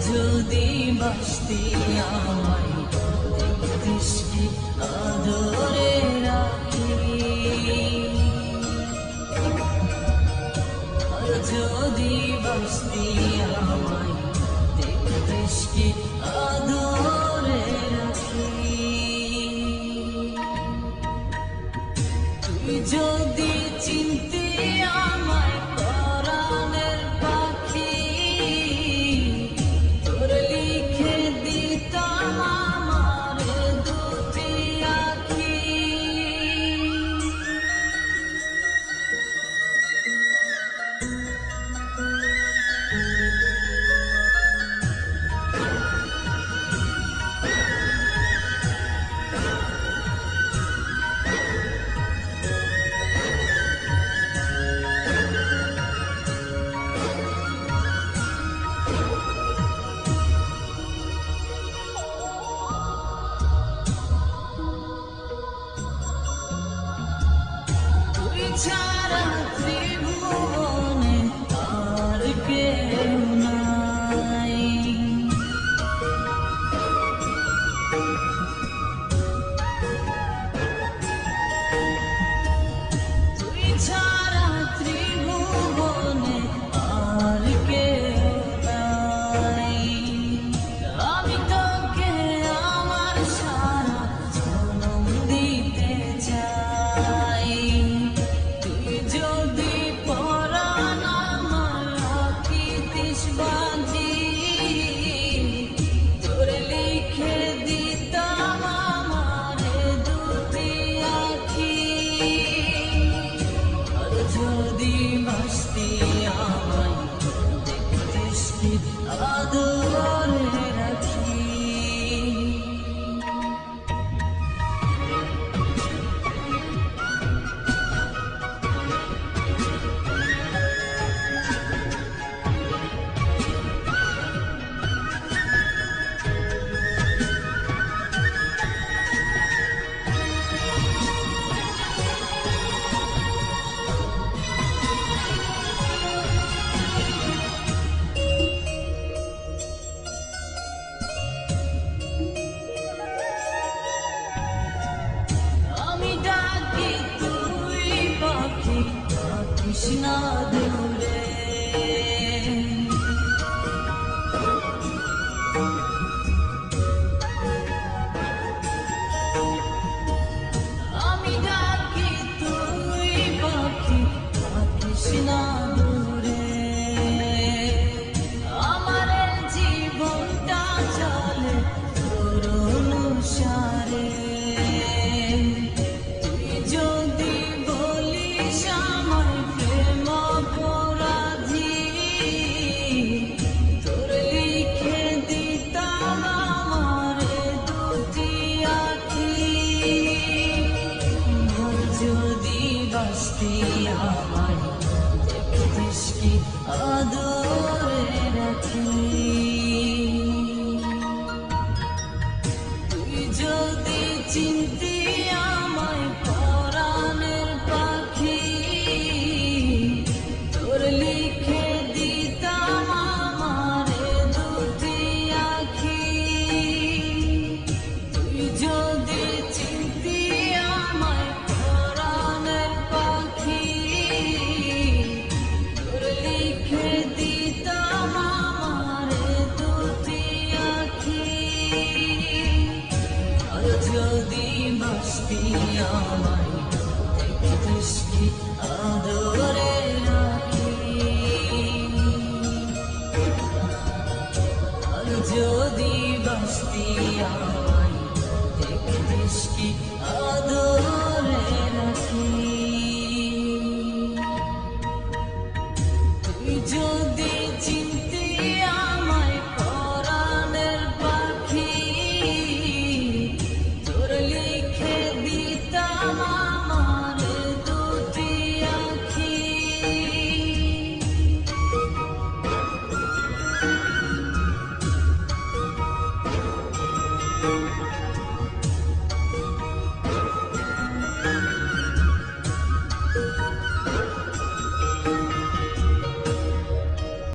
যদি বাসতি আমায় দেখতিস কি আদরে রাখি, যদি বাসতি আমায় দেখতিস কি আদরে রাখি। তুই যদি চিনতি আমায় পরাণের পাখি, তোর লিখে দিতাম আমার দুটি আঁখি। ছাড়া ত্রিভুবনে আর কেউ নাই, তুই ছাড়া ত্রিভুবনে আর কেউ নাই। আমি তোকে আমার সারা জনম দিতে চাই, যদি পরাণ আমার রাখিতিস বাঁধি, তোর লিখে দিতাম আমার দুটি আঁখি। আর যদি বাসতি আমায় দেখতিস কি আদরে রাখি। কৃষ্ণা দূরে আমি ডাকি তুই পাখি কৃষ্ণা দূরে, আমার জীবনটা চলে তোর অনুসারে। তুই যদি বলিস আমায় প্রেম অপরাধী, তোর লিখে দিতাম আমার দুটি আঁখি। যদি বাসতি আমায় দেখতিস কি আদরে রাখি, তুই যদি চিনতি আমায় পরাণের পাখি, তোর লিখে দিতাম আমার দুটি আঁখি। তুই যদি চিনতি আমায় পরাণের পাখি, তোর লিখে দিতাম আমার দুটি আঁখি। আর যদি বাসতি আমায় দেখতিস কি আদরে রাখি, আর যদি বাসতি আমায় দেখতিস কি আদরে